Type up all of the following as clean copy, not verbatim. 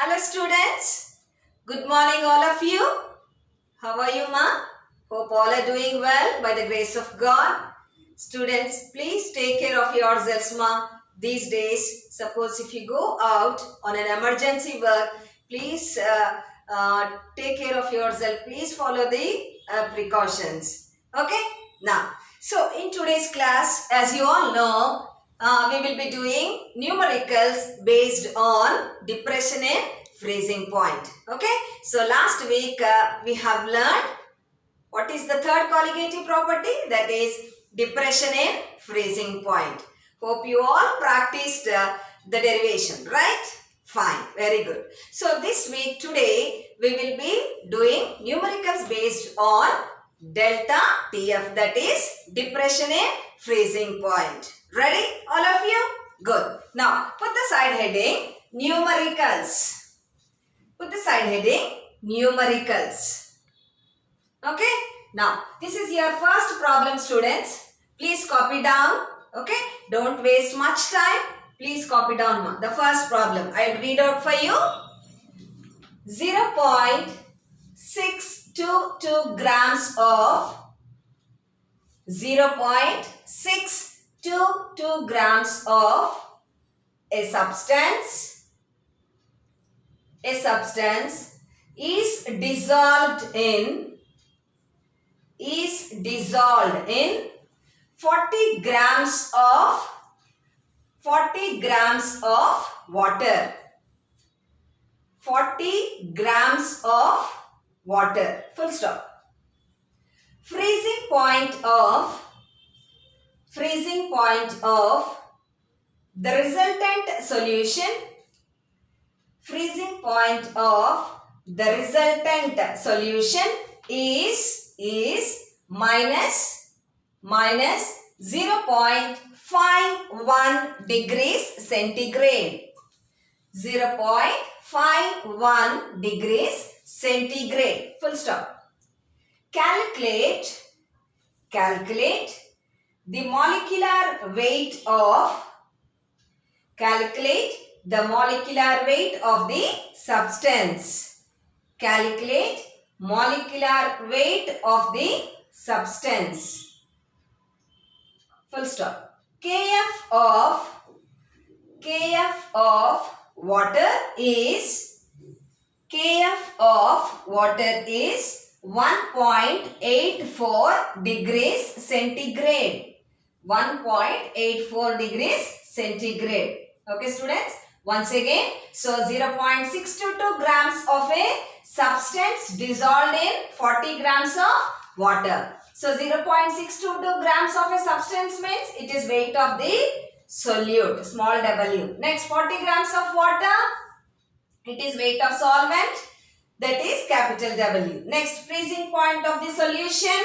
Hello students. Good morning all of you. How are you ma? Hope all are doing well by the grace of God. Students, please take care of yourselves ma. These days, suppose if you go out on an emergency work, please take care of yourself. Please follow the precautions. Okay? Now, so in today's class, as you all know, we will be doing numericals based on depression and freezing point. Okay. So last week we have learned what is the third colligative property, that is depression and freezing point. Hope you all practiced the derivation, right? Fine. Very good. So this week today we will be doing numericals based on delta TF, that is depression and freezing point. Ready all of you? Good. Now put the side heading numericals. Put the side heading numericals. Okay. Now this is your first problem students. Please copy down. Okay. Don't waste much time. Please copy down the first problem. I will read out for you. 0.622 grams of 0.622 grams of a substance is dissolved in 40 grams of water. 40 grams of water. Full stop. Freezing point of the resultant solution. Freezing point of the resultant solution is minus 0.51 degrees centigrade. 0.51 degrees centigrade. Full stop. Calculate the molecular weight of the substance. Calculate molecular weight of the substance. Full stop. Kf of water is 1.84 degrees centigrade. 1.84 degrees centigrade. Okay students, once again, so 0.622 grams of a substance dissolved in 40 grams of water. So 0.622 grams of a substance means it is weight of the solute, small w. Next 40 grams of water, it is weight of solvent, that is capital W. Next freezing point of the solution,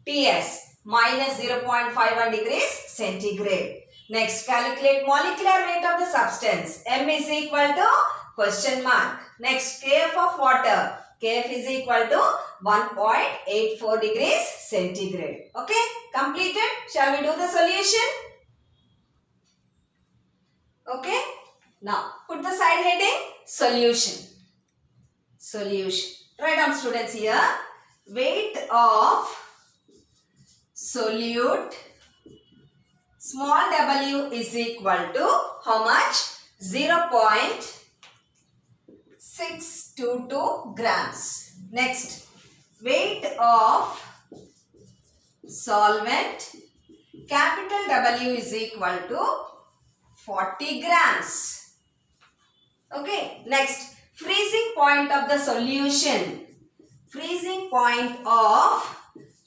TS, minus 0.51 degrees centigrade. Next calculate molecular weight of the substance. M is equal to question mark. Next Kf of water. Kf is equal to 1.84 degrees centigrade. Okay, completed. Shall we do the solution? Okay. Now put the side heading solution. Write down students here. Weight of solute small w is equal to how much? 0.622 grams. Next, weight of solvent capital W is equal to 40 grams. Okay. Next, freezing point of the solution. Freezing point of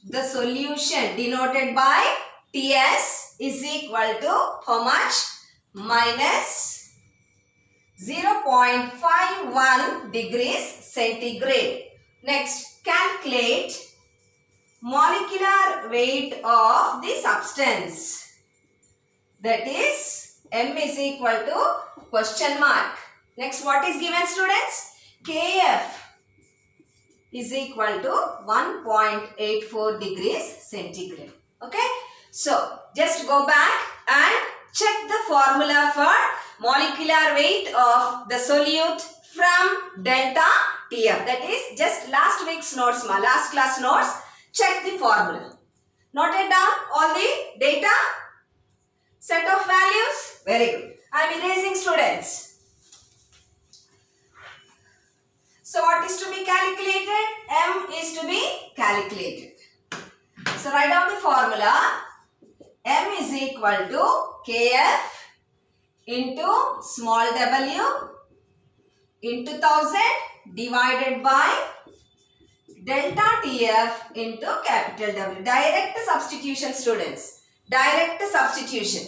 the solution denoted by TS is equal to how much? Minus 0.51 degrees centigrade. Next, calculate molecular weight of the substance. That is M is equal to question mark. Next, what is given students? Kf is equal to 1.84 degrees centigrade. Okay. So, just go back and check the formula for molecular weight of the solute from delta TF. That is just last week's notes, last class notes. Check the formula. Note it down, all the data, set of values. Very good. I am erasing, students. So what is to be calculated? M is to be calculated. So write down the formula. M is equal to Kf into small w into 1000 divided by delta TF into capital W. Direct substitution, students. Direct substitution.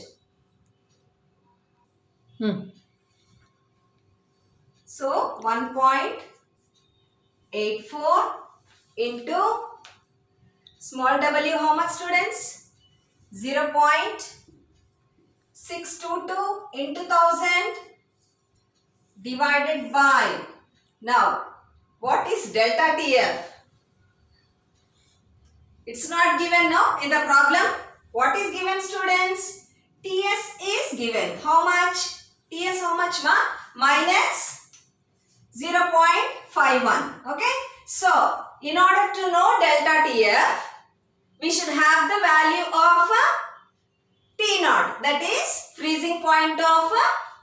So 1.84 into small w, how much, students? 0.622 into 1000 divided by, now what is delta TF? It's not given now in the problem. What is given, students? TS is given. How much? TS how much, ma? Minus 0.51. Okay. So, in order to know delta TF, we should have the value of T naught. That is freezing point of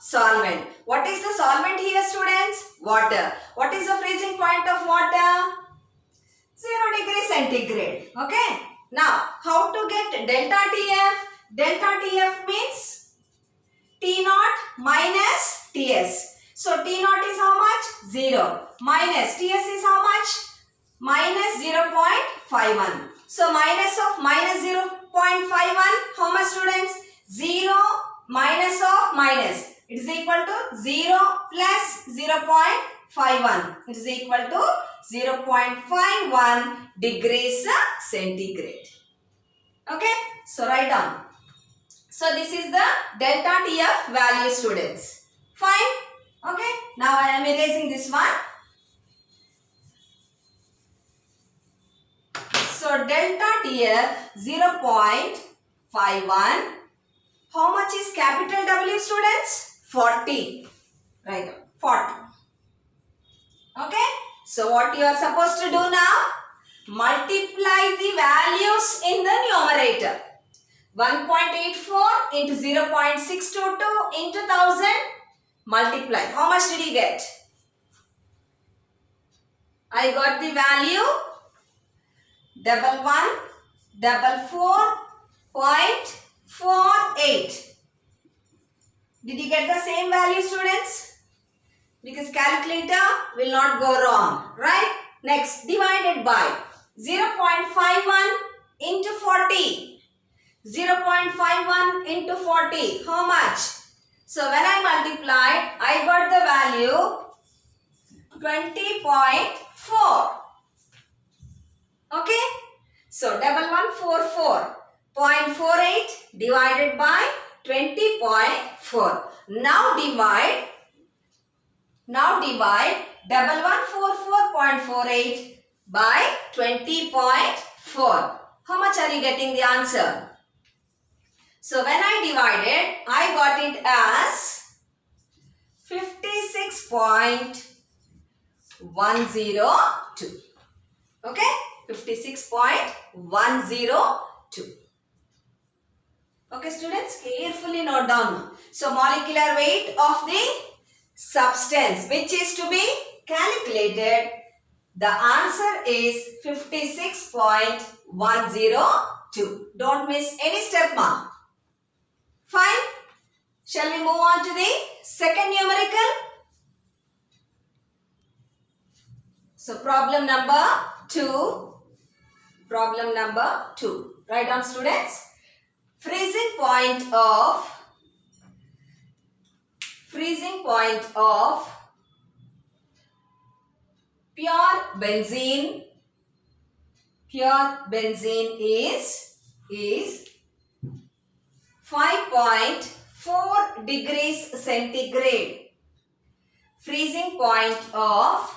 solvent. What is the solvent here, students? Water. What is the freezing point of water? 0 degree centigrade. Okay. Now, how to get delta TF? Delta TF means T naught minus TS. So, T naught is how much? 0. Minus TS is how much? Minus 0.51. So, minus of minus 0.51, how much, students? 0 minus of minus. It is equal to 0 plus 0.51. It is equal to 0.51 degrees centigrade. Okay. So, write down. So, this is the delta TF value, students. Fine. Okay. Now, I am erasing this one. So, delta TF 0.51. How much is capital W, students? 40. Right. 40. Okay. So, what you are supposed to do now? Multiply the values in the numerator. 1.84 into 0.622 into 1000. Multiply. How much did you get? I got the value 1144.48. Did you get the same value, students? Because calculator will not go wrong, right? Next, divided by 0.51 into 40. 0.51 into 40. How much? So, when I multiplied, I got the value 20.4. Okay. So, 1144.48 divided by 20.4. Now divide 1144.48 by 20.4. How much are you getting the answer? So, when I divided, I got it as 56.102. Okay? 56.102. Okay, students, carefully note down. So, molecular weight of the substance which is to be calculated, the answer is 56.102. Don't miss any step, ma. Fine. Shall we move on to the second numerical? So, problem number 2. Problem number 2. Write down, students. Freezing point of pure benzene is 5.4 degrees centigrade. Freezing point of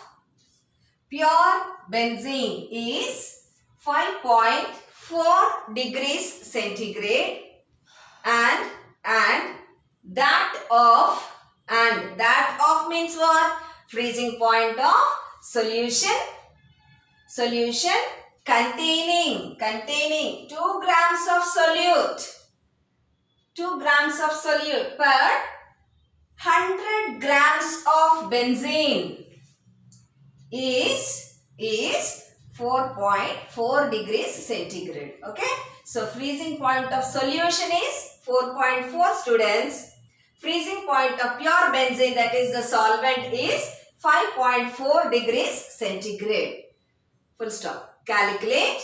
pure benzene is 5.4 degrees centigrade and that of means what? Freezing point of solution. Solution containing 2 grams of solute. 2 grams of solute per 100 grams of benzene is 4.4 degrees centigrade. Okay. So freezing point of solution is 4.4 students. Freezing point of pure benzene, that is the solvent, is 5.4 degrees centigrade. Full stop. Calculate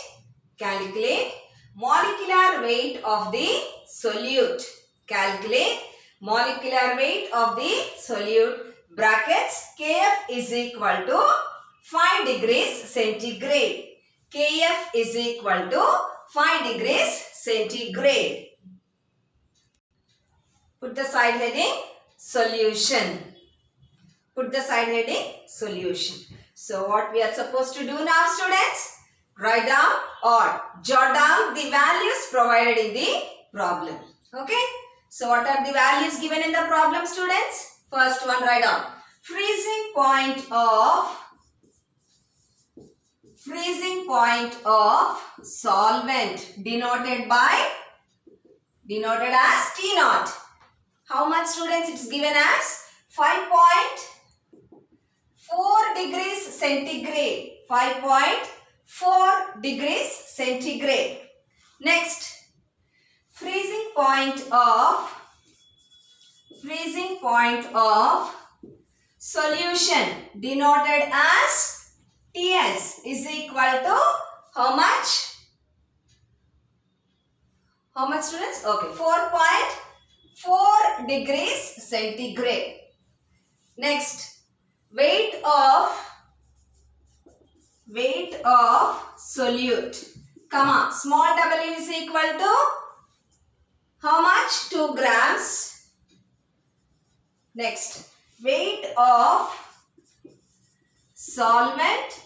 molecular weight of the solute. Calculate molecular weight of the solute. Brackets Kf is equal to 5 degrees centigrade. Kf is equal to 5 degrees centigrade. Put the side heading solution. Put the side heading solution. So what we are supposed to do now, students? Write down or jot down the values provided in the problem. Okay. So what are the values given in the problem, students? First one, write down. Freezing point of solvent denoted as T naught. How much, students? It is given as 5.4 degrees centigrade. 5.4 degrees centigrade. Next, freezing point of solution denoted as Ts is equal to how much? How much, students? Okay, 4.4 degrees centigrade. Next, weight of solute, comma, small w is equal to how much? 2 grams. Next, weight of solvent,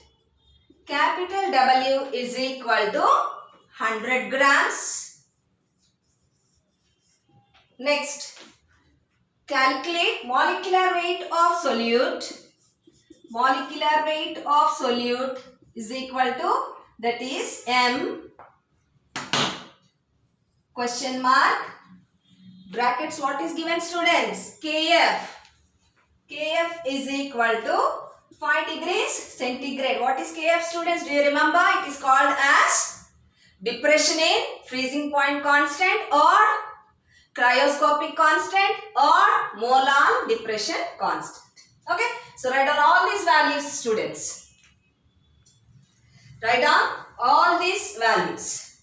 capital W is equal to 100 grams. Next, calculate molecular weight of solute. Molecular weight of solute is equal to, that is M question mark brackets, what is given, students? Kf. Kf is equal to 5 degrees centigrade. What is Kf, students? Do you remember? It is called as depression in freezing point constant or cryoscopic constant or molar depression constant. Okay. So write down all these values, students. Write down all these values.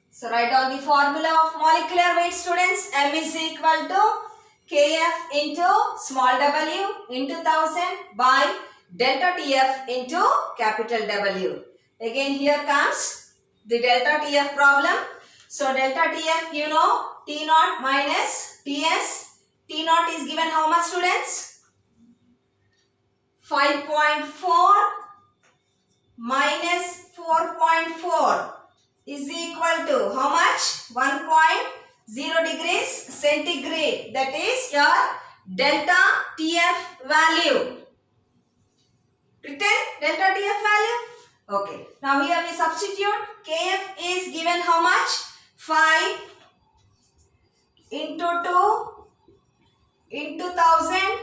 So write down the formula of molecular weight, students. M is equal to Kf into small w into 1000 by delta Tf into capital W. Again here comes the delta Tf problem. So delta Tf, you know, T naught minus Ts. T naught is given how much, students? 5.4 minus 4.4 is equal to how much? 1.0 degrees centigrade. That is your delta Tf value. Written delta Tf value. Okay. Now here we substitute. Kf is given how much? 5 into 2 into 1000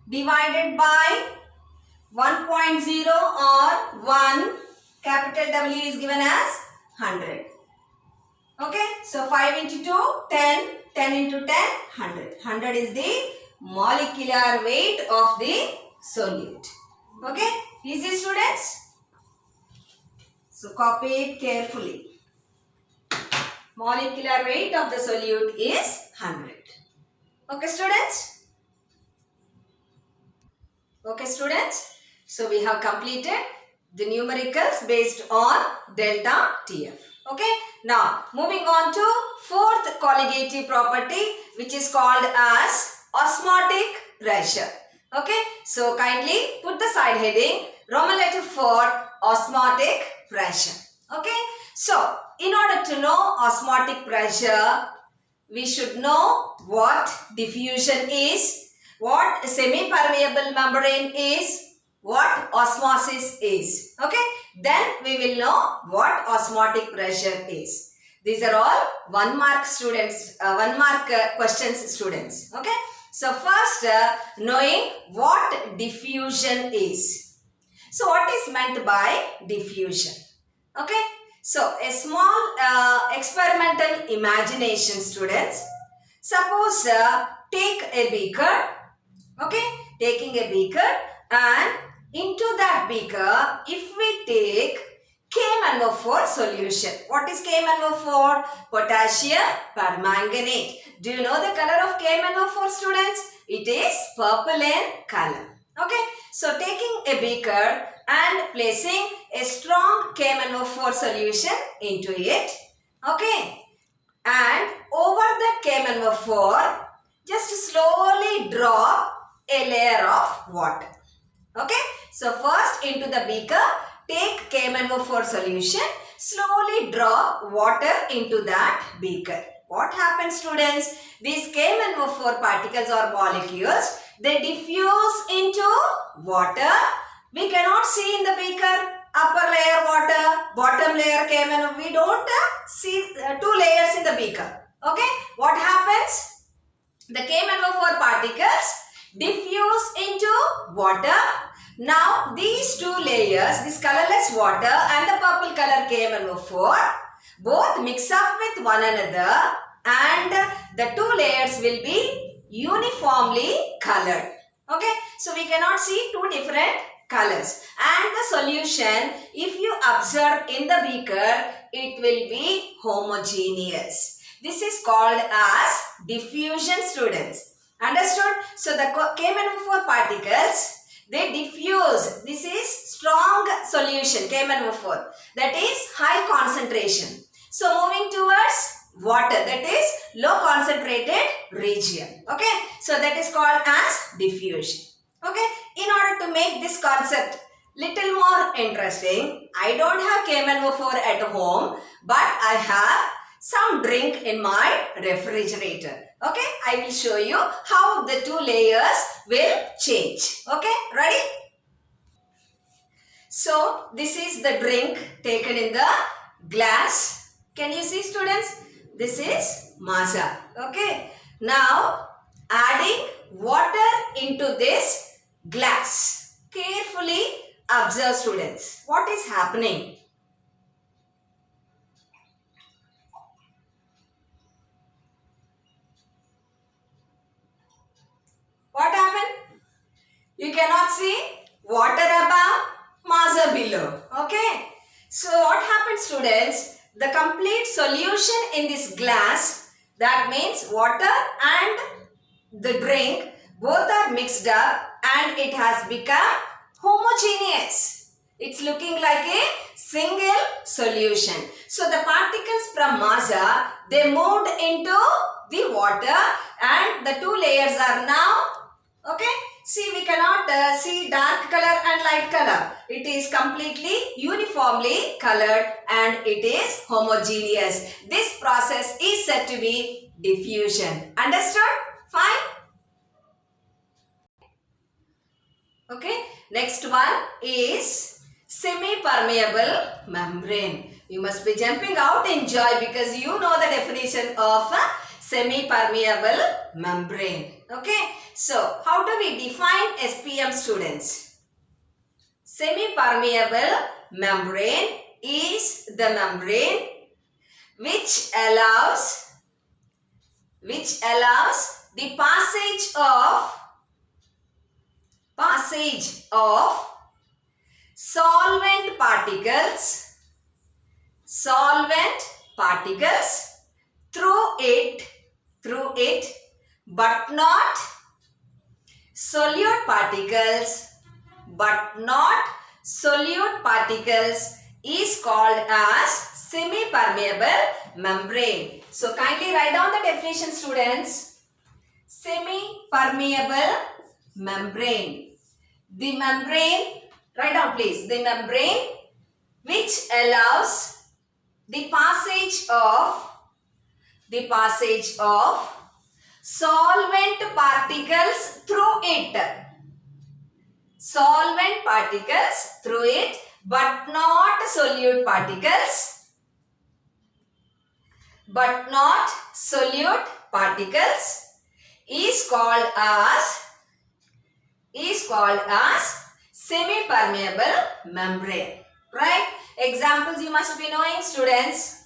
divided by 1.0 or 1. Capital W is given as 100. Okay. So 5 into 2, 10. 10 into 10, 100. 100 is the molecular weight of the solute. Okay. Easy, students? So copy it carefully. Molecular weight of the solute is 100. Okay, students? Okay, students? So we have completed the numericals based on delta Tf. Okay. Now moving on to fourth colligative property, which is called as osmotic pressure. Okay. So kindly put the side heading Roman letter for osmotic pressure. Okay. So in order to know osmotic pressure, we should know what diffusion is, what semi-permeable membrane is, what osmosis is. Okay, then we will know what osmotic pressure is. These are all 1 mark students, 1 mark questions students. Okay, so first knowing what diffusion is. So what is meant by diffusion? Okay, so a small experimental imagination students. Suppose take a beaker. Okay, taking a beaker, and into that beaker if we take KMnO4 solution. What is KMnO4? Potassium permanganate. Do you know the color of KMnO4 students? It is purple in color. Okay, so taking a beaker and placing a strong KMnO4 solution into it. Okay, and over the KMnO4 just slowly drop a layer of water. Okay, so first into the beaker take KMnO4 solution, slowly drop water into that beaker. What happens students? These KMnO4 particles or molecules, they diffuse into water. We cannot see in the beaker upper layer water, bottom layer KMnO4. We don't see 2 layers in the beaker. Okay, what happens? The KMnO4 particles diffuse into water. Now these 2 layers, this colorless water and the purple color KMnO4, both mix up with one another and the 2 layers will be uniformly colored. Okay, so we cannot see 2 different colors, and the solution, if you observe in the beaker, it will be homogeneous. This is called as diffusion students. Understood? So the KMnO4 particles, they diffuse. This is strong solution KMnO4, that is high concentration. So moving towards water, that is low concentrated region. Okay, so that is called as diffusion. Okay, in order to make this concept little more interesting, I don't have KMnO4 at home, but I have some drink in my refrigerator. Okay, I will show you how the 2 layers will change. Okay, ready? So this is the drink taken in the glass. Can you see students? This is Maaza. Okay, now adding water into this glass. Carefully observe students. What is happening? What happened? You cannot see water above, Maaza below. Okay. So what happens students? The complete solution in this glass, that means water and the drink, both are mixed up and it has become homogeneous. It's looking like a single solution. So the particles from Maaza, they moved into the water and the 2 layers are now, okay, see, we cannot see dark color and light color. It is completely uniformly colored and it is homogeneous. This process is said to be diffusion. Understood? Fine? Okay. Next one is semi-permeable membrane. You must be jumping out in joy because you know the definition of a semi-permeable membrane. Okay. So, how do we define SPM students? Semi-permeable membrane is the membrane which allows the passage of solvent particles through it, but not solute particles is called as semi-permeable membrane. So kindly write down the definition students. Semi-permeable membrane. The membrane, write down please, the membrane which allows the passage of the passage of solvent particles through it. Solvent particles through it, but not solute particles. But not solute particles is called as semi-permeable membrane. Right? Examples you must be knowing, students.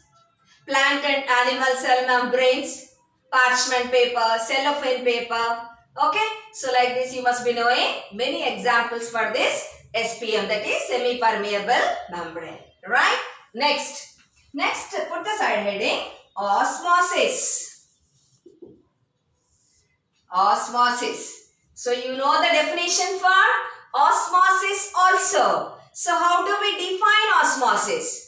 Plant and animal cell membranes, parchment paper, cellophane paper. Okay? So like this you must be knowing many examples for this SPM, that is semi-permeable membrane. Right? Next, put the side heading osmosis. Osmosis. So you know the definition for osmosis also. So how do we define osmosis?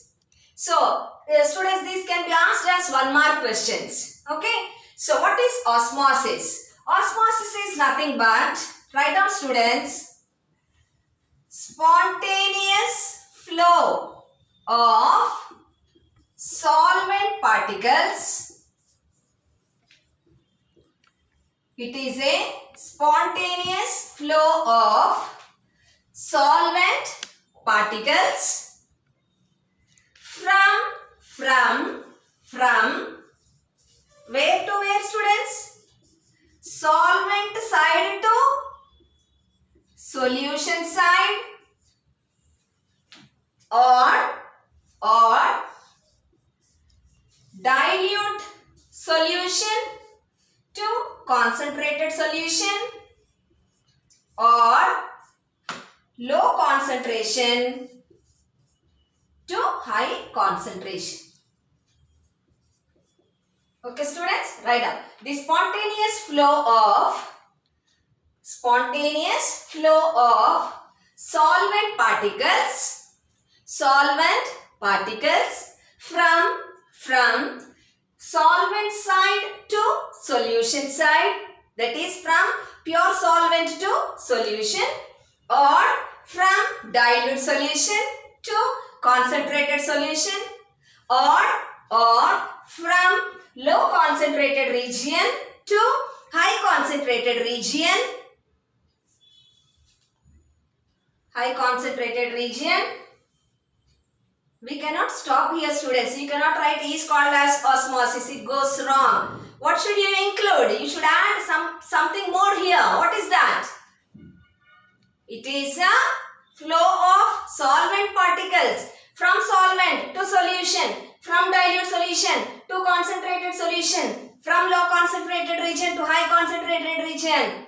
So students, these can be asked as 1 mark questions. Okay. So what is osmosis? Osmosis is nothing but, write down students, spontaneous flow of solvent particles. It is a spontaneous flow of solvent particles from where to where, students? Solvent side to solution side, or dilute solution to concentrated solution, or low concentration to high concentration. Okay, students, write down. The spontaneous flow of solvent particles from solvent side to solution side, that is from pure solvent to solution, or from dilute solution to concentrated solution, or from low concentrated region to high concentrated region. We cannot stop here, students. You cannot write is called as osmosis. It goes wrong. What should you include? You should add something more here. What is that? It is a flow of solvent particles from solvent to solution, from dilute solution to concentrated solution, from low concentrated region to high concentrated region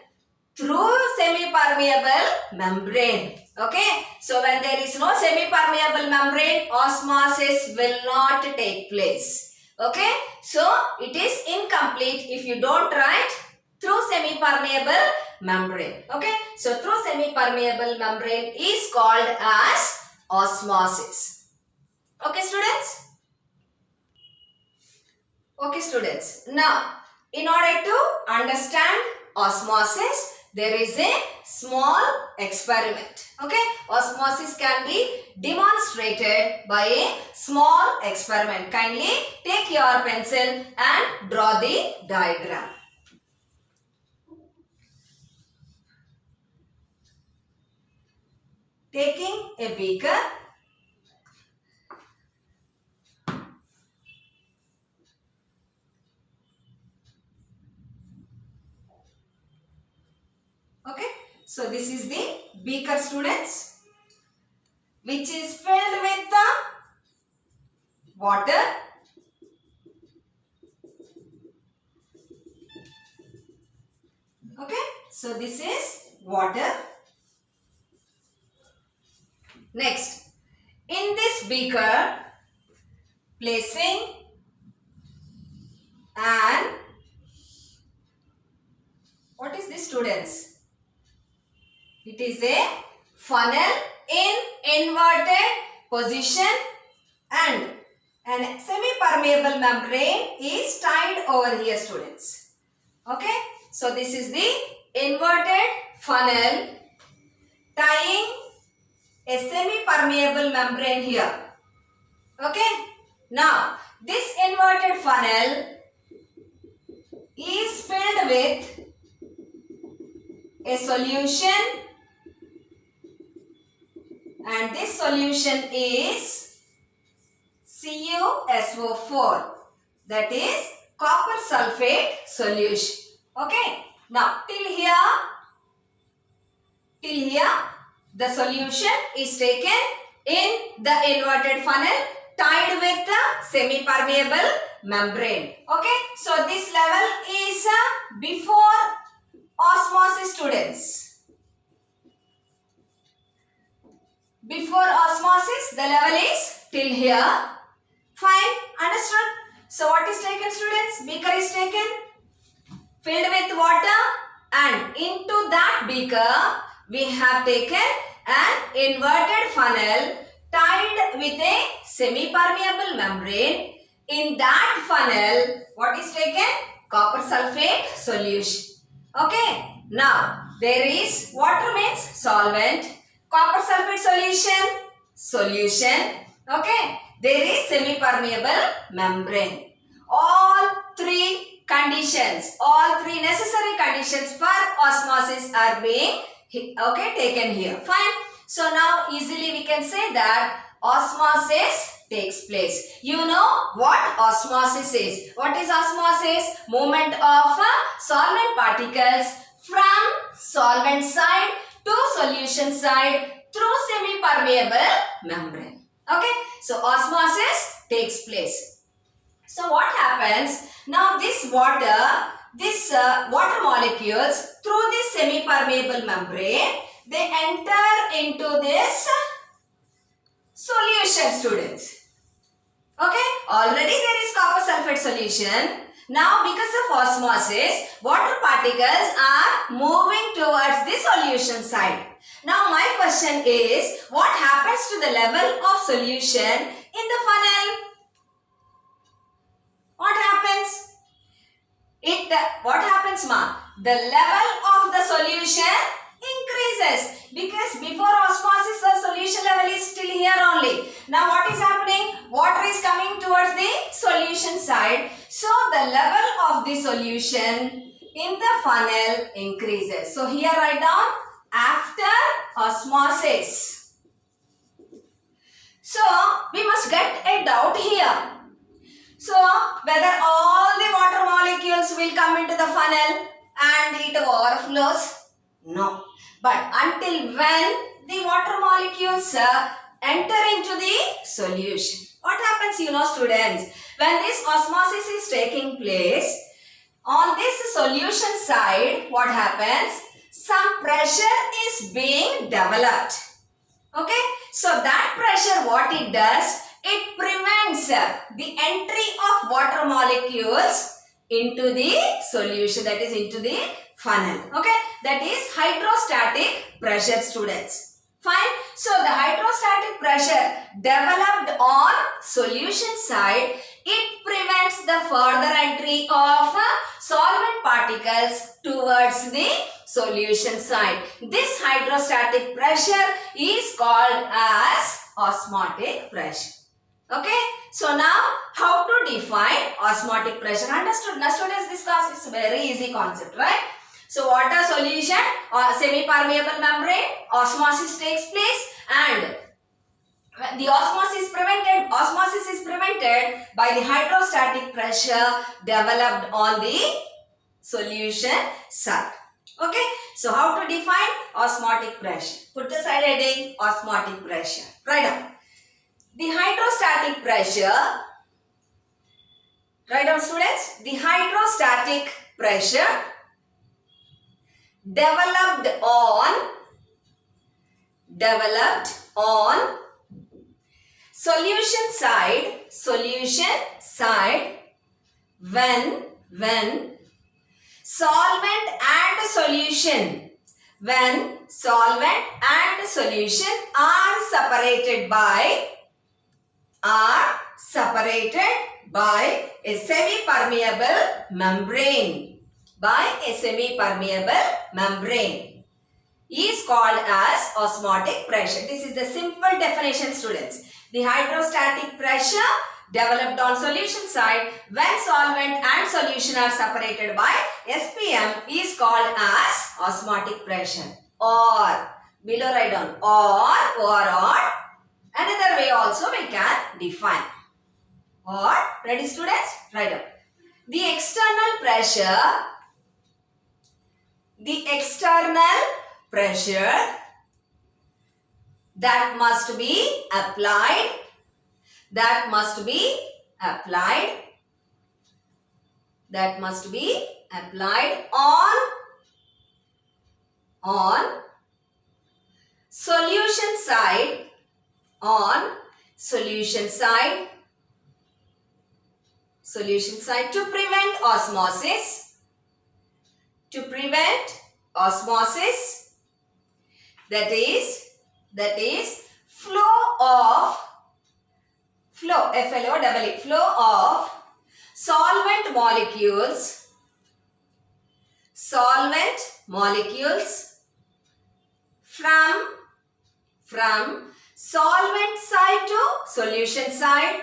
through semi-permeable membrane. Okay. So when there is no semi-permeable membrane, osmosis will not take place. Okay. So it is incomplete if you don't write through semi-permeable membrane. Okay. So through semi-permeable membrane is called as osmosis. Okay, students? Okay, students. Now, in order to understand osmosis, there is a small experiment. Okay, osmosis can be demonstrated by a small experiment. Kindly take your pencil and draw the diagram. Taking a beaker, okay, so this is the beaker, students, which is filled with the water. Okay, so this is water. Next, in this beaker, placing an, what is this, students? It is a funnel in inverted position, and an semi-permeable membrane is tied over here, students. Okay, so this is the inverted funnel tying a semi-permeable membrane here. Okay, now this inverted funnel is filled with a solution, and this solution is CuSO4, that is copper sulfate solution. Okay, now till here the solution is taken in the inverted funnel tied with the semi-permeable membrane. Okay, so this level is before osmosis, students. Before osmosis, the level is till here. Fine, understood? So what is taken, students? Beaker is taken, filled with water, and into that beaker we have taken an inverted funnel tied with a semi-permeable membrane. In that funnel, what is taken? Copper sulfate solution. Okay, now there is water means solvent, copper sulfate solution. Okay, there is semi-permeable membrane. All three conditions, all three necessary conditions for osmosis are being taken here. Fine. So now easily we can say that osmosis takes place. You know what osmosis is. What is osmosis? Movement of solvent particles from solvent side to solution side through semi-permeable membrane. Okay. So osmosis takes place. So what happens? Now this water molecules through this semi-permeable membrane, they enter into this solution, students. Okay, already there is copper sulfate solution. Now because of osmosis, water particles are moving towards the solution side. Now my question is, what happens to the level of solution in the funnel? What happens? What happens, ma? The level of the solution increases because before osmosis the solution level is still here only. Now what is happening? Water is coming towards the solution side. So the level of the solution in the funnel increases. So here write down after osmosis. So we must get a doubt here. So whether all the water molecules will come into the funnel and it overflows? No. But until when the water molecules enter into the solution. What happens, you know, students? When this osmosis is taking place, on this solution side, what happens? Some pressure is being developed. Okay? So that pressure, what it does? It prevents the entry of water molecules into the solution, that is into the funnel. Okay, that is hydrostatic pressure, students. Fine. So the hydrostatic pressure developed on solution side, it prevents the further entry of solvent particles towards the solution side. This hydrostatic pressure is called as osmotic pressure. Okay, so now how to define osmotic pressure? Understood? Now students, this class is a very easy concept, right? So water solution or semi-permeable membrane, osmosis takes place, and the osmosis is prevented by the hydrostatic pressure developed on the solution side. Okay, so how to define osmotic pressure? Put the side heading osmotic pressure. Write down. The hydrostatic pressure, write down students, the hydrostatic pressure developed on solution side when solvent and solution are separated by a semi-permeable membrane. Is called as osmotic pressure. This is the simple definition, students. The hydrostatic pressure developed on solution side when solvent and solution are separated by SPM is called as osmotic pressure. Or, below write down, or. Another way also we can define. Or, ready students? Write down. The external pressure that must be applied on solution side to prevent osmosis, that is flow of solvent molecules from solvent side to solution side,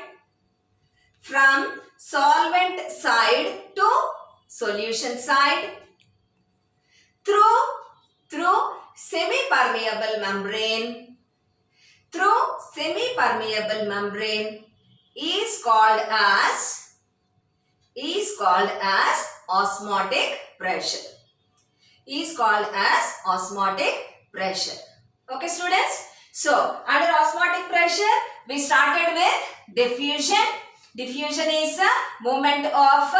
from solvent side to solution side through semi-permeable membrane is called as osmotic pressure. Okay students, so under osmotic pressure we started with diffusion. Diffusion is a movement of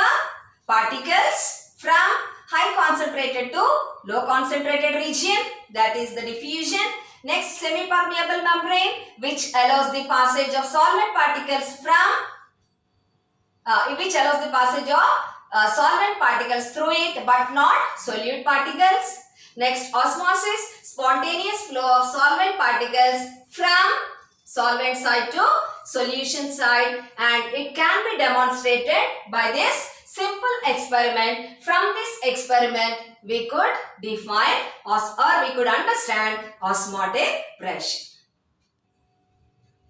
particles from high concentrated to low concentrated region, that is the diffusion. Next, semi-permeable membrane, which allows the passage of solvent particles through it but not solute particles. Next, osmosis, spontaneous flow of solvent particles from solvent side to solution side, and it can be demonstrated by this simple experiment. From this experiment, we could define or we could understand osmotic pressure.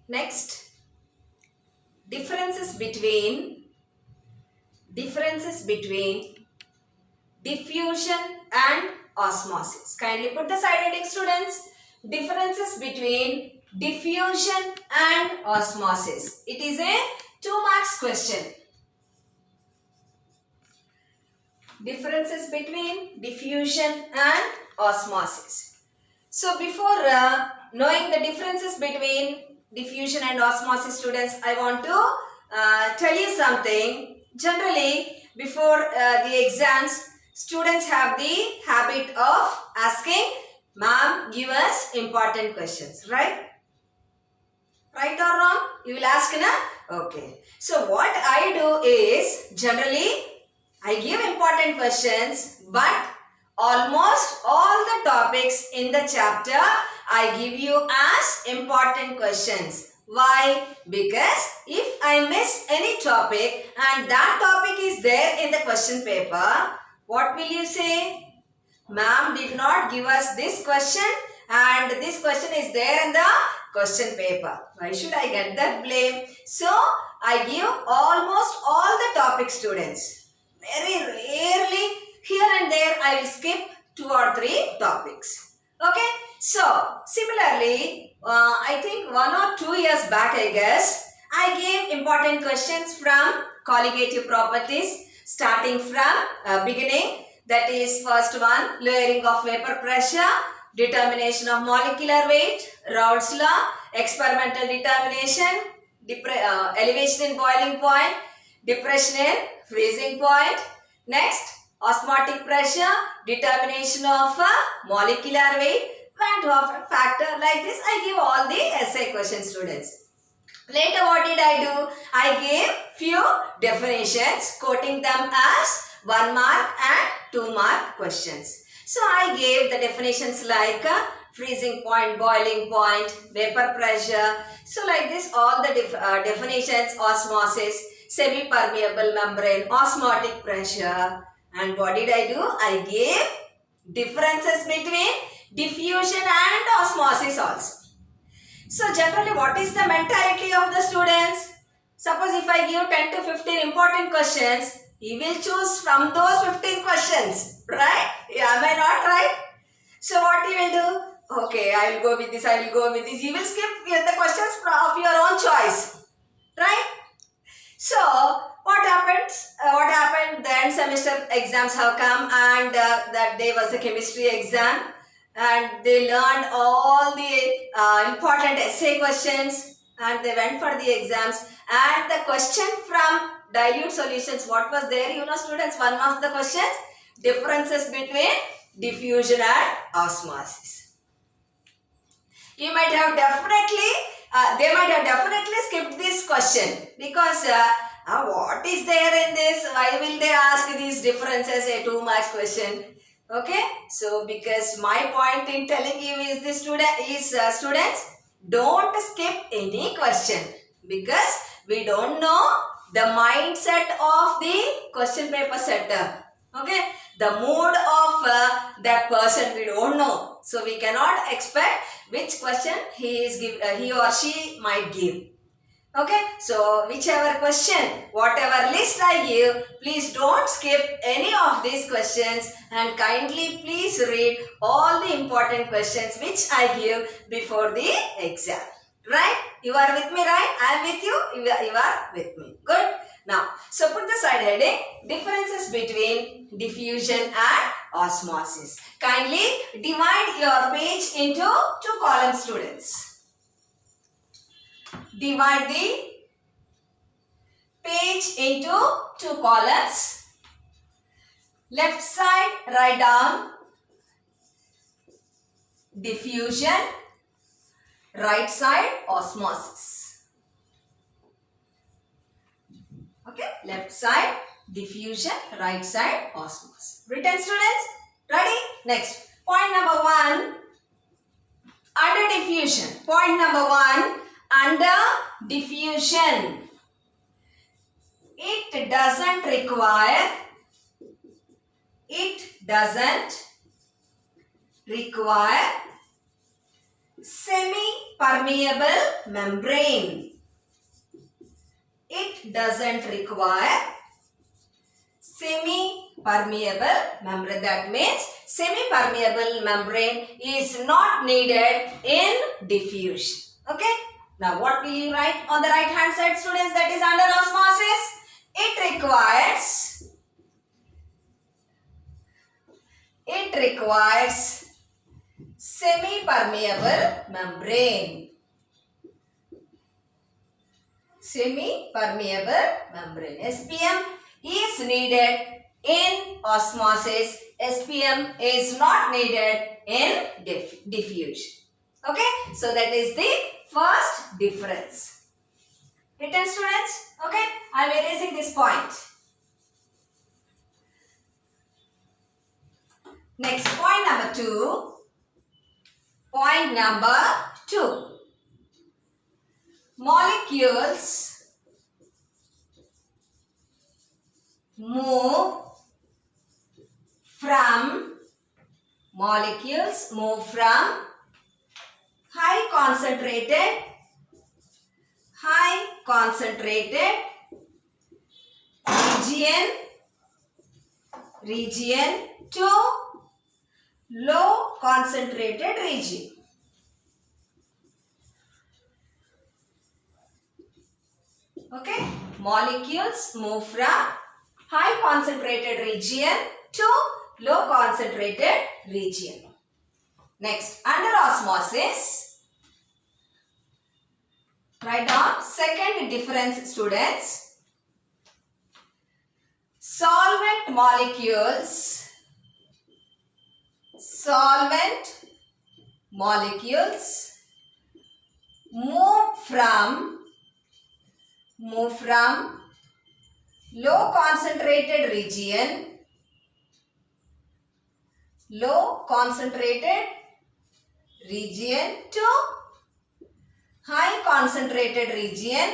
Next, differences between diffusion and osmosis. Kindly put the side heading students. Differences between diffusion and osmosis. It is a 2 marks question. Differences between diffusion and osmosis. So before knowing the differences between diffusion and osmosis, students, I want to tell you something. Generally, before the exams, students have the habit of asking, "Ma'am, give us important questions," right? Right or wrong? You will ask, na? Okay. So what I do is, generally, I give important questions, but almost all the topics in the chapter, I give you as important questions. Why? Because if I miss any topic and that topic is there in the question paper, what will you say? Ma'am did not give us this question and this question is there in the question paper. Why should I get that blame? So, I give almost all the topic, students. Very rarely, here and there, I will skip 2 or 3 topics. Okay? So, similarly, I think 1 or 2 years back, I guess, I gave important questions from colligative properties, starting from beginning. That is, first one, lowering of vapor pressure, determination of molecular weight, Raoult's law, experimental determination, elevation in boiling point, depression in freezing point. Next, osmotic pressure, determination of molecular weight, Van 't Hoff factor. Like this, I give all the essay questions, students. Later, what did I do? I gave few definitions, quoting them as 1 mark and 2 mark questions. So, I gave the definitions like freezing point, boiling point, vapor pressure. So, like this, all the definitions, osmosis, semi-permeable membrane, osmotic pressure. And what did I do? I gave differences between diffusion and osmosis also. So, generally, what is the mentality of the students? Suppose if I give 10 to 15 important questions, he will choose from those 15 questions. Right? Yeah, am I not right? So what he will do? Okay, I will go with this, I will go with this. You will skip the questions of your own choice. Right? So, what happens? What happened? The end semester exams have come, and that day was a chemistry exam, and they learned all the important essay questions, and they went for the exams. And the question from dilute solutions, what was there? You know, students, one of the questions, differences between diffusion and osmosis. You might have definitely, they might have definitely skipped this question because what is there in this? Why will they ask these differences a 2 marks question? Okay, so because my point in telling you is the students, don't skip any question because we don't know the mindset of the question paper setter. Okay, the mood of that person we don't know, so we cannot expect which question he or she might give. Okay, so whichever question, whatever list I give, please don't skip any of these questions and kindly please read all the important questions which I give before the exam. Right? You are with me, right? I am with you. You are with me. Good. Now, so put the side heading, differences between diffusion and osmosis. Kindly divide your page into 2 columns, students. Divide the page into 2 columns. Left side, write down diffusion. Right side, osmosis. Okay, left side, diffusion, right side, osmosis. Written, students? Ready? Next, point number 1, under diffusion. Point number 1, under diffusion. It doesn't require semi-permeable membrane. It doesn't require semi-permeable membrane. That means semi-permeable membrane is not needed in diffusion. Okay. Now what will you write on the right hand side, students? That is under osmosis. It requires semi-permeable membrane. Semi-permeable membrane. SPM is needed in osmosis. SPM is not needed in diffusion. Okay, so that is the first difference. Written, students? Okay, I am erasing this point. Next, point number 2. Point number 2. Molecules move from high concentrated region to low concentrated region. Okay, molecules move from high concentrated region to low concentrated region. Next, under osmosis, write down second difference, students. Solvent molecules move from low concentrated region to high concentrated region.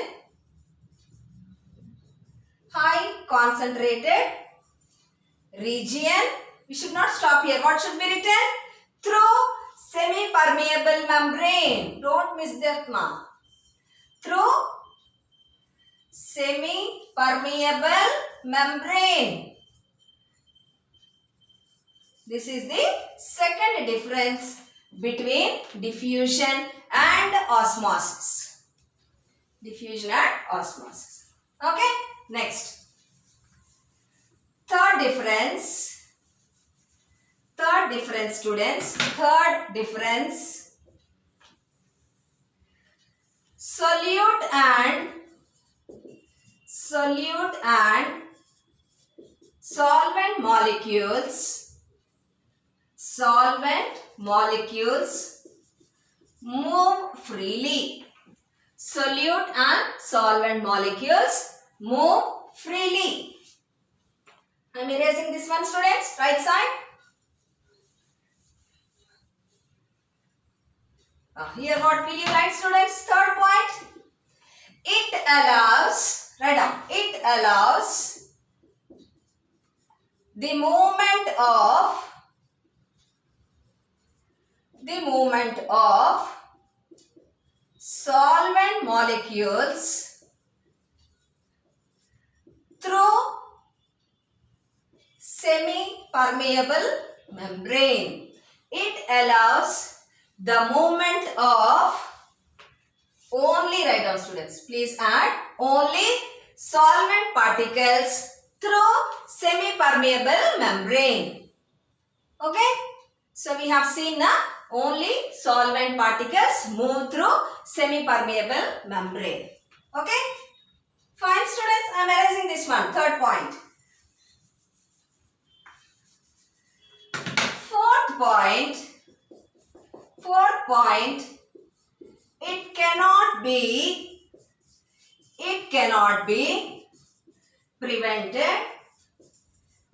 We should not stop here. What should be written? Through semi-permeable membrane. Don't miss that, ma. Through semi-permeable membrane. This is the second difference between diffusion and osmosis. Diffusion and osmosis. Okay, next. Third difference, students. Third difference. Solute and solvent molecules move freely. Solute and solvent molecules move freely. I am erasing this one, students. Right side. Here what will you write, students? Third point. It allows, write down, it allows the movement of solvent molecules through semi-permeable membrane. It allows the movement of, only write down, students, please add, only solvent particles through semi-permeable membrane. Okay, so we have seen now only solvent particles move through semi-permeable membrane. Okay, fine, students. I am erasing this one. Third point. Fourth point, it cannot be prevented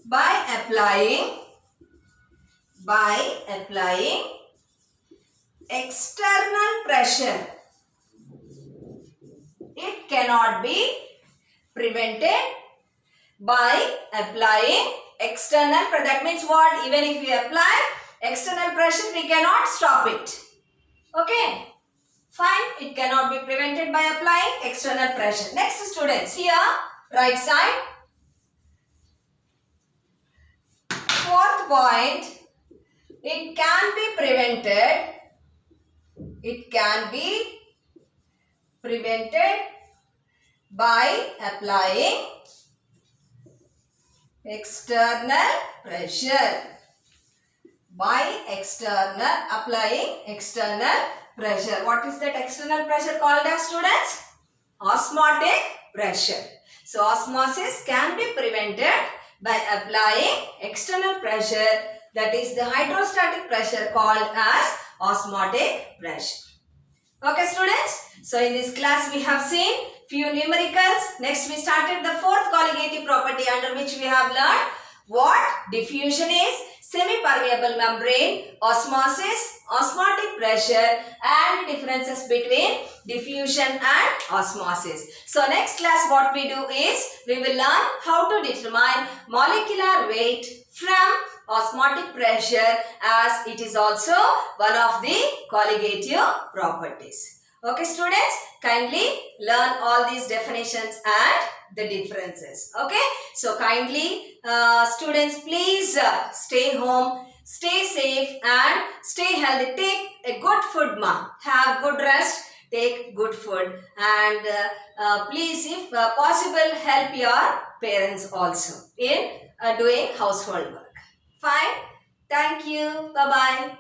by applying external pressure. It cannot be prevented by applying external pressure. That means what? Even if we apply external pressure, we cannot stop it. Okay. Fine. It cannot be prevented by applying external pressure. Next, students, here, right side. Fourth point, it can be prevented. It can be prevented by applying external pressure. Applying external pressure. What is that external pressure called as, students? Osmotic pressure. So osmosis can be prevented by applying external pressure, that is the hydrostatic pressure called as osmotic pressure. Okay, students. So in this class we have seen few numericals. Next we started the fourth colligative property, under which we have learned what diffusion is, semi-permeable membrane, osmosis, osmotic pressure, and differences between diffusion and osmosis. So next class what we do is, we will learn how to determine molecular weight from osmotic pressure, as it is also one of the colligative properties. Okay, students, kindly learn all these definitions and the differences. Okay, so kindly students, please stay home, stay safe and stay healthy. Take a good food, ma. Have good rest, take good food, and please, if possible, help your parents also in doing household work. Fine. Thank you. Bye-bye.